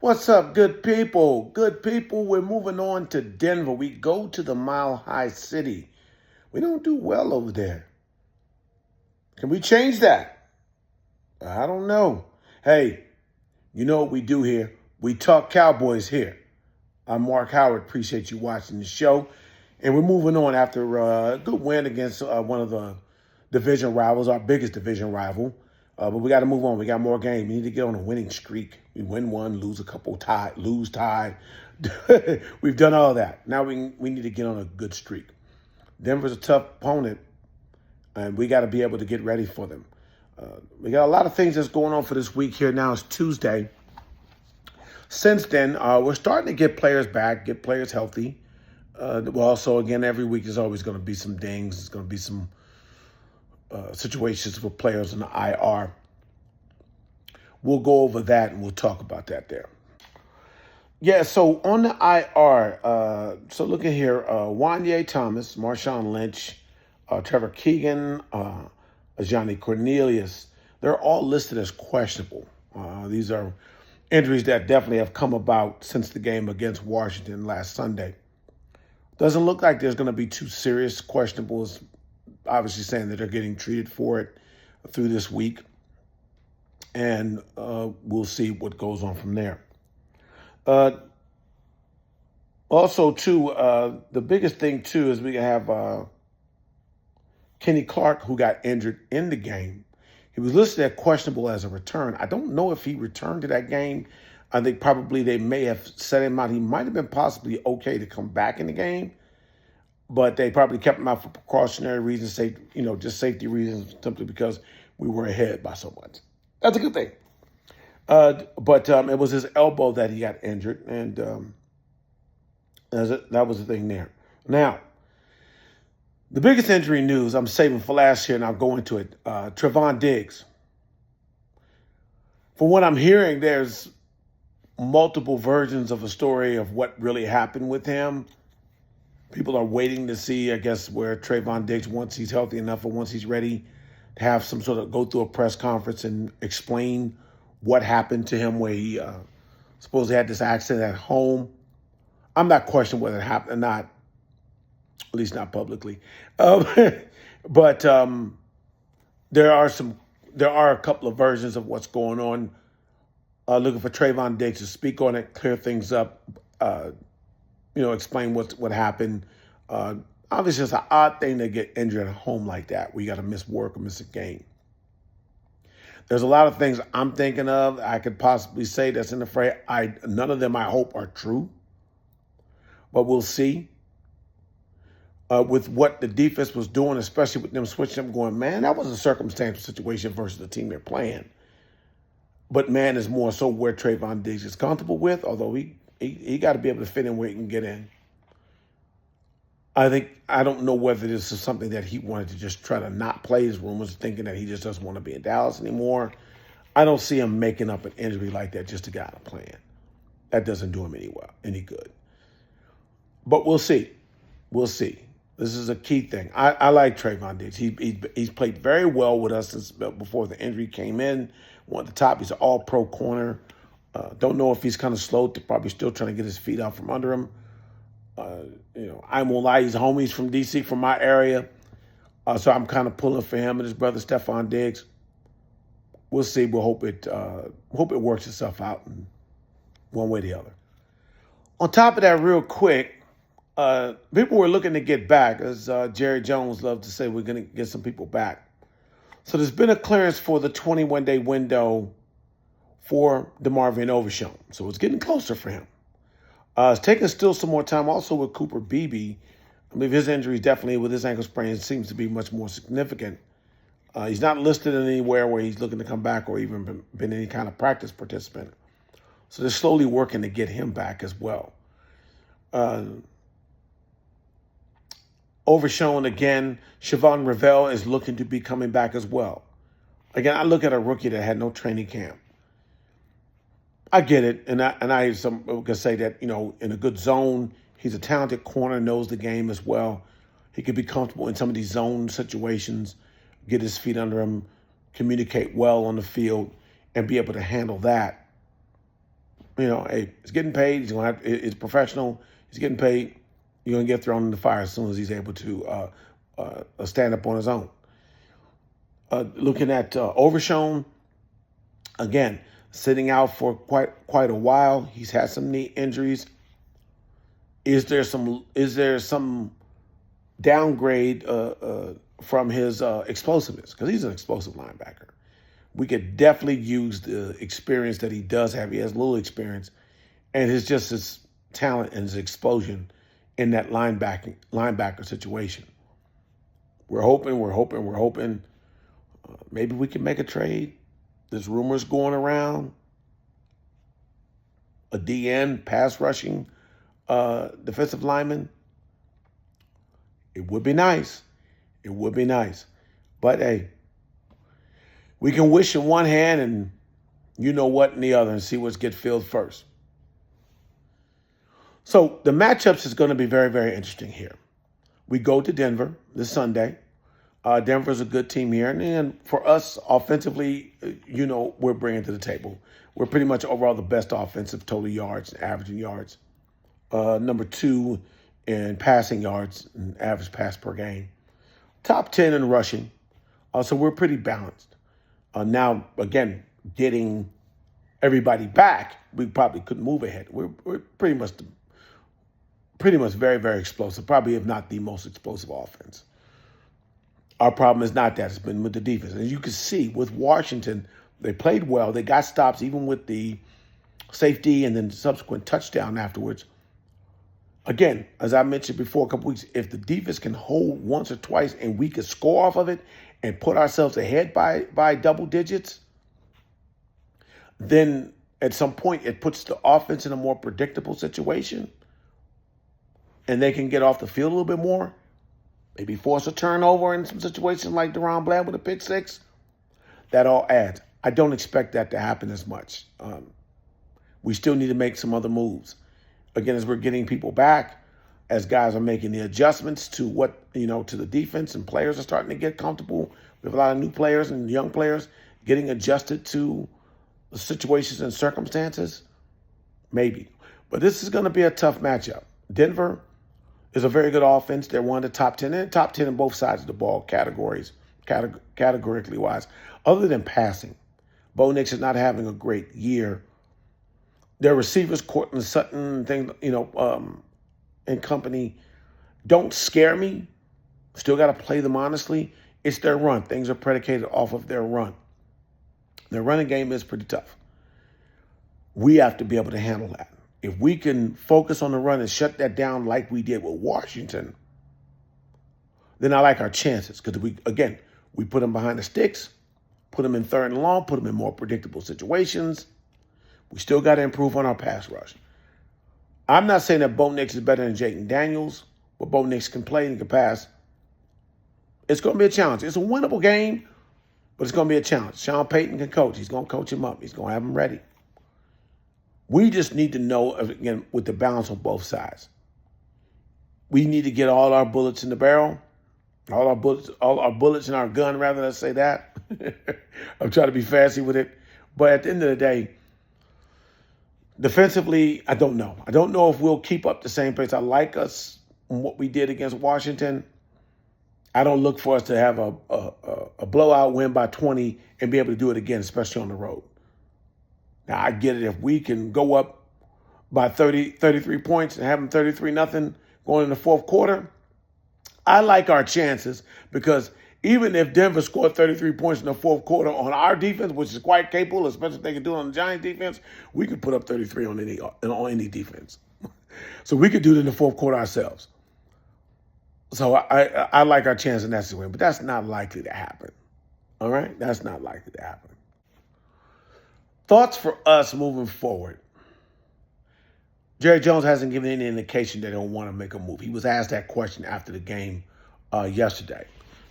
What's up, good people? Good people, we're moving on to Denver. We go to the Mile High City. We don't do well over there. Can we change that? I don't know. Hey, you know what we do here? We talk Cowboys here. I'm Mark Howard. Appreciate you watching the show. And we're moving on after a good win against one of the division rivals, our biggest division rival. But we got to move on. We got more games. We need to get on a winning streak. We win one, lose a couple, tie. We've done all that. Now we need to get on a good streak. Denver's a tough opponent, and we got to be able to get ready for them. We got a lot of things that's going on for this week here. Now it's Tuesday. Since then, we're starting to get players back, get players healthy. Also, again, every week there's always going to be some dings. There's going to be some situations with players in the IR. We'll go over that and we'll talk about that there. Yeah, so on the IR, so look at here, Wanye Thomas, Marshawn Lynch, Trevor Keegan, Johnny Cornelius, they're all listed as questionable. These are injuries that definitely have come about since the game against Washington last Sunday. Doesn't look like there's going to be too serious questionables, obviously saying that they're getting treated for it through this week. And we'll see what goes on from there. Also, too, the biggest thing, too, is we have Kenny Clark, who got injured in the game. He was listed as questionable as a return. I don't know if he returned to that game. I think probably they may have set him out. He might have been possibly okay to come back in the game, but they probably kept him out for precautionary reasons, just safety reasons, simply because we were ahead by so much. That's a good thing. But it was his elbow that he got injured, and that was the thing there. Now, the biggest injury news I'm saving for last year, and I'll go into it. Trevon Diggs. From what I'm hearing, there's multiple versions of a story of what really happened with him. People are waiting to see, I guess, where Trevon Diggs, once he's healthy enough or once he's ready, to have some sort of go through a press conference and explain what happened to him, where he supposedly had this accident at home. I'm not questioning whether it happened or not, at least not publicly. But there are a couple of versions of what's going on. Looking for Trevon Diggs to speak on it, clear things up, explain what happened. Obviously, it's an odd thing to get injured at home like that, where you got to miss work or miss a game. There's a lot of things I'm thinking of I could possibly say that's in the fray. None of them, I hope, are true, but we'll see. With what the defense was doing, especially with them switching up, going, man, that was a circumstantial situation versus the team they're playing. But man, is more so where Trevon Diggs is comfortable with, although he got to be able to fit in where he can get in. I don't know whether this is something that he wanted to just try to not play, his rumors, thinking that he just doesn't want to be in Dallas anymore. I don't see him making up an injury like that just to get out of playing. That doesn't do him any good. But we'll see. We'll see. This is a key thing. I like Trevon Diggs. He's played very well with us since before the injury came in. One at the top, he's an all-pro corner. Don't know if he's kind of slow. Probably still trying to get his feet out from under him. I won't lie, he's homies from D.C., from my area. So I'm kind of pulling for him and his brother Stephon Diggs. We'll see. We'll hope it works itself out in one way or the other. On top of that, real quick, people were looking to get back, as Jerry Jones loved to say, we're going to get some people back. So there's been a clearance for the 21-day window for DeMarvion Overshown. So it's getting closer for him. It's taking still some more time also with Cooper Beebe. I believe his injury definitely with his ankle sprain seems to be much more significant. He's not listed anywhere where he's looking to come back or even been any kind of practice participant. So they're slowly working to get him back as well. Overshown again, Siobhan Revelle is looking to be coming back as well. Again, I look at a rookie that had no training camp. I get it, and I some can say that, in a good zone, he's a talented corner, knows the game as well. He could be comfortable in some of these zone situations, get his feet under him, communicate well on the field, and be able to handle that. Hey, he's getting paid. It's professional. He's getting paid. You're gonna get thrown in the fire as soon as he's able to stand up on his own. Looking at Overshown, again, sitting out for quite a while. He's had some knee injuries. Is there some downgrade from his explosiveness? Because he's an explosive linebacker. We could definitely use the experience that he does have. He has a little experience, and his talent and his explosion in that linebacker situation. We're hoping. Maybe we can make a trade. There's rumors going around. A DN, pass rushing defensive lineman. It would be nice. It would be nice. But hey, we can wish in one hand and you know what in the other and see what's get filled first. So the matchups is going to be very, very interesting here. We go to Denver this Sunday. Denver's a good team here. And then for us offensively, we're bringing to the table. We're pretty much overall the best offensive total yards and averaging yards. Number 2 in passing yards and average pass per game. Top 10 in rushing. So we're pretty balanced. Now, again, getting everybody back, we probably couldn't move ahead. We're pretty much very, very explosive. Probably, if not the most explosive offense. Our problem is not that. It's been with the defense. And you can see with Washington, they played well. They got stops even with the safety and then subsequent touchdown afterwards. Again, as I mentioned before a couple weeks, if the defense can hold once or twice and we can score off of it and put ourselves ahead by double digits, then at some point it puts the offense in a more predictable situation and they can get off the field a little bit more. Maybe force a turnover in some situations like Deron Bland with a pick six. That all adds. I don't expect that to happen as much. We still need to make some other moves. Again, as we're getting people back, as guys are making the adjustments to to the defense and players are starting to get comfortable. We have a lot of new players and young players getting adjusted to the situations and circumstances. Maybe. But this is going to be a tough matchup. Denver is a very good offense. They're one of the top 10. They're top 10 in both sides of the ball categorically wise. Other than passing, Bo Nix is not having a great year. Their receivers, Cortland Sutton, and company, don't scare me. Still got to play them honestly. It's their run. Things are predicated off of their run. Their running game is pretty tough. We have to be able to handle that. If we can focus on the run and shut that down like we did with Washington, then I like our chances because we put them behind the sticks, put them in third and long, put them in more predictable situations. We still got to improve on our pass rush. I'm not saying that Bo Nix is better than Jayden Daniels, but Bo Nix can play and can pass. It's going to be a challenge. It's a winnable game, but it's going to be a challenge. Sean Payton can coach. He's going to coach him up. He's going to have him ready. We just need to know, again, with the balance on both sides. We need to get all our bullets in the barrel, all our bullets in our gun, rather, let's say that. I'm trying to be fancy with it. But at the end of the day, defensively, I don't know. I don't know if we'll keep up the same pace. I like us on what we did against Washington. I don't look for us to have a blowout win by 20 and be able to do it again, especially on the road. Now, I get it. If we can go up by 33 points and have them 33-0 going in the fourth quarter, I like our chances because even if Denver scored 33 points in the fourth quarter on our defense, which is quite capable, especially if they can do it on the Giants defense, we could put up 33 on any defense. So we could do it in the fourth quarter ourselves. So I like our chance in that situation, but that's not likely to happen. All right? That's not likely to happen. Thoughts for us moving forward. Jerry Jones hasn't given any indication that he'll want to make a move. He was asked that question after the game yesterday.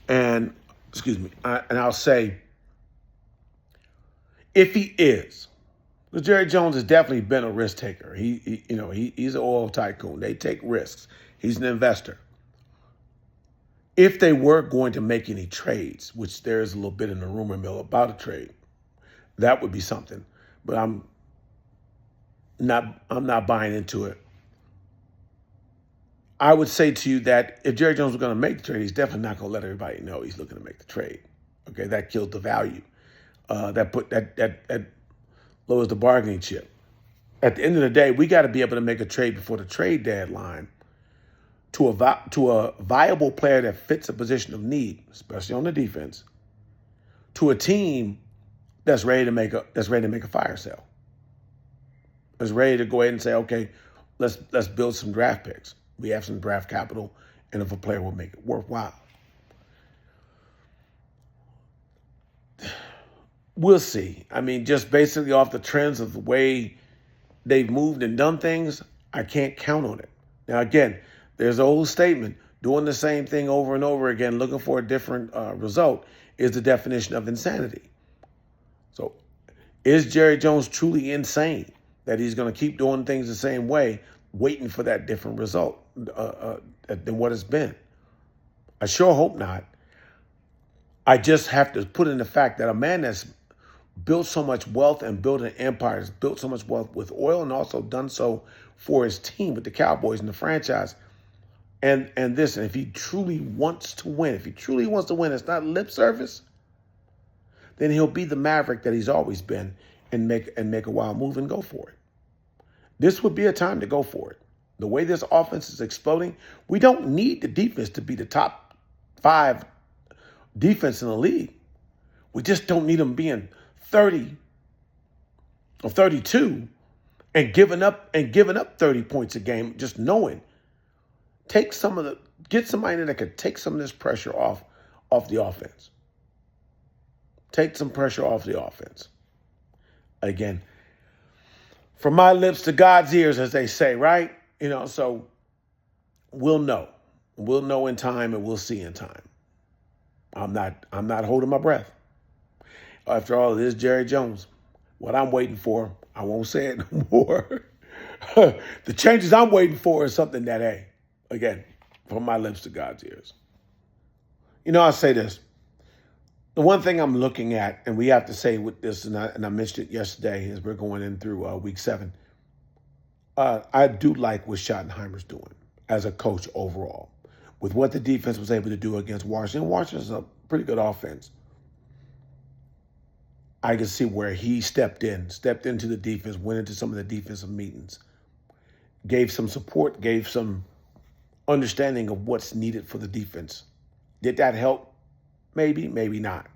And I'll say, if he is, because Jerry Jones has definitely been a risk taker. He's an oil tycoon. They take risks. He's an investor. If they were going to make any trades, which there is a little bit in the rumor mill about a trade, that would be something. But I'm not buying into it. I would say to you that if Jerry Jones was going to make the trade, he's definitely not going to let everybody know he's looking to make the trade. Okay, that killed the value. That lowers the bargaining chip. At the end of the day, we got to be able to make a trade before the trade deadline to a viable player that fits a position of need, especially on the defense, to a team that's ready to make a fire sale. That's ready to go ahead and say, okay, let's build some draft picks. We have some draft capital, and if a player will make it worthwhile. We'll see. I mean, just basically off the trends of the way they've moved and done things, I can't count on it. Now, again, there's an old statement, doing the same thing over and over again, looking for a different result is the definition of insanity. So is Jerry Jones truly insane that he's going to keep doing things the same way, waiting for that different result than what it's been? I sure hope not. I just have to put in the fact that a man that's built so much wealth and built an empire, has built so much wealth with oil and also done so for his team with the Cowboys and the franchise. And if he truly wants to win, it's not lip service, then he'll be the maverick that he's always been and make a wild move and go for it. This would be a time to go for it. The way this offense is exploding, we don't need the defense to be the top 5 defense in the league. We just don't need them being 30 or 32 and giving up 30 points a game, just knowing. Get somebody that could take some of this pressure off the offense. Take some pressure off the offense. Again, from my lips to God's ears, as they say, right? So we'll know. We'll know in time and we'll see in time. I'm not holding my breath. After all, it is Jerry Jones. What I'm waiting for, I won't say it no more. The changes I'm waiting for is something that, hey, again, from my lips to God's ears. I'll say this. The one thing I'm looking at, and we have to say with this, and I mentioned it yesterday as we're going in through week 7, I do like what Schottenheimer's doing as a coach overall. With what the defense was able to do against Washington. Washington's a pretty good offense. I can see where he stepped into the defense, went into some of the defensive meetings, gave some support, gave some understanding of what's needed for the defense. Did that help? Maybe, maybe not.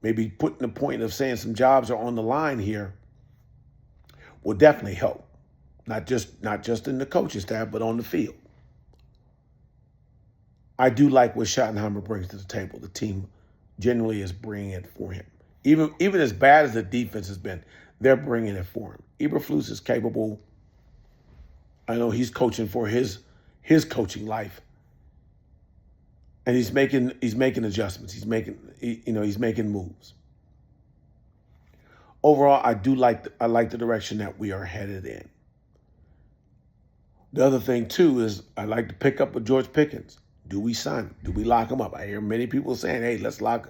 Maybe putting the point of saying some jobs are on the line here will definitely help. Not just in the coaching staff, but on the field. I do like what Schottenheimer brings to the table. The team generally is bringing it for him. Even as bad as the defense has been, they're bringing it for him. Eberflus is capable. I know he's coaching for his coaching life, and he's making adjustments. He's making moves. Overall, I like the direction that we are headed in. The other thing too is I like to pick up with George Pickens. Do we sign him? Do we lock him up? I hear many people saying, hey, let's lock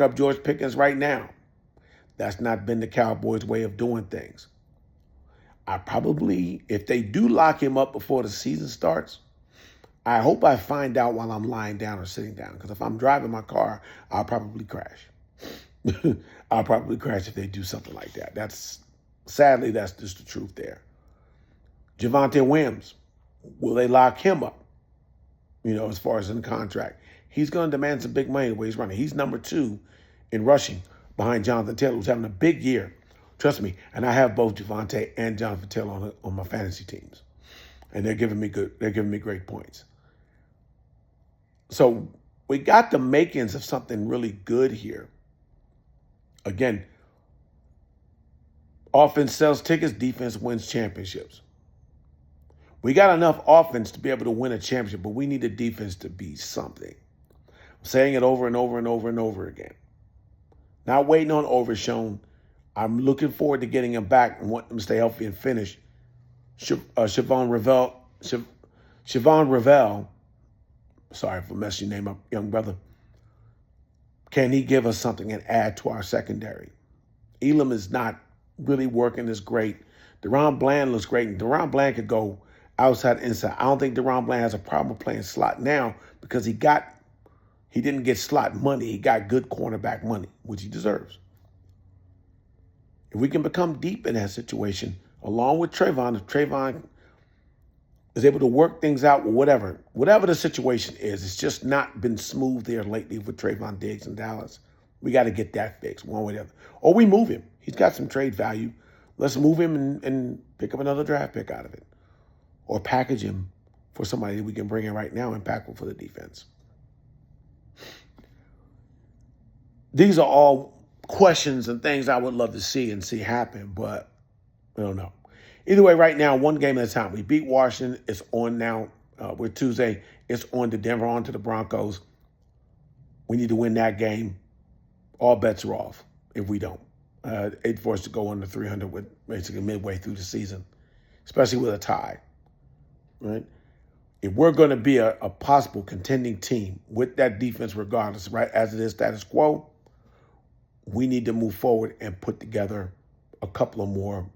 up George Pickens right now. That's not been the Cowboys' way of doing things. If they do lock him up before the season starts, I hope I find out while I'm lying down or sitting down. Because if I'm driving my car, I'll probably crash. I'll probably crash if they do something like that. Sadly, that's just the truth there. Javonte Williams, will they lock him up? As far as in the contract. He's going to demand some big money the way he's running. He's number 2 in rushing behind Jonathan Taylor, who's having a big year. Trust me. And I have both Javonte and Jonathan Taylor on my fantasy teams. And they're giving me great points. So we got the makings of something really good here. Again, offense sells tickets, defense wins championships. We got enough offense to be able to win a championship, but we need the defense to be something. I'm saying it over and over and over and over again. Not waiting on Overshown. I'm looking forward to getting him back and want him to stay healthy and finish. Siobhan Revel, sorry for messing your name up, young brother. Can he give us something and add to our secondary? Elam is not really working is great. Deron Bland looks great. And Deron Bland could go outside, inside. I don't think Deron Bland has a problem playing slot now because he didn't get slot money. He got good cornerback money, which he deserves. If we can become deep in that situation, along with Trayvon, if Trayvon is able to work things out, whatever the situation is, it's just not been smooth there lately with Trayvon Diggs in Dallas. We got to get that fixed one way or the other. Or we move him. He's got some trade value. Let's move him and pick up another draft pick out of it. Or package him for somebody that we can bring in right now, impactful for the defense. These are all questions and things I would love to see happen, but I don't know. Either way, right now, one game at a time. We beat Washington. It's on now. We're Tuesday. It's on to Denver, on to the Broncos. We need to win that game. All bets are off if we don't. It for us to go under 300 with basically midway through the season, especially with a tie, right? If we're going to be a possible contending team with that defense regardless, right, as it is status quo, we need to move forward and put together a couple of more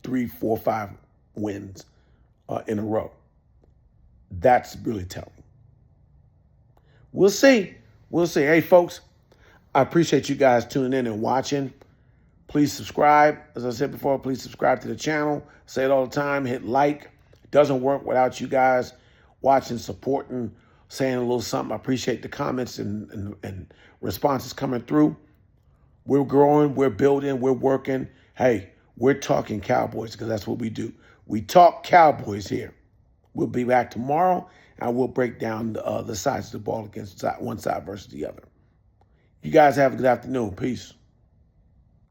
3, 4, 5 wins in a row. That's really telling. We'll see. We'll see. Hey, folks, I appreciate you guys tuning in and watching. Please subscribe. As I said before, please subscribe to the channel. Say it all the time. Hit like. It doesn't work without you guys watching, supporting, saying a little something. I appreciate the comments and responses coming through. We're growing. We're building. We're working. Hey, we're talking Cowboys because that's what we do. We talk Cowboys here. We'll be back tomorrow, and we'll break down the sides of the ball against one side versus the other. You guys have a good afternoon. Peace.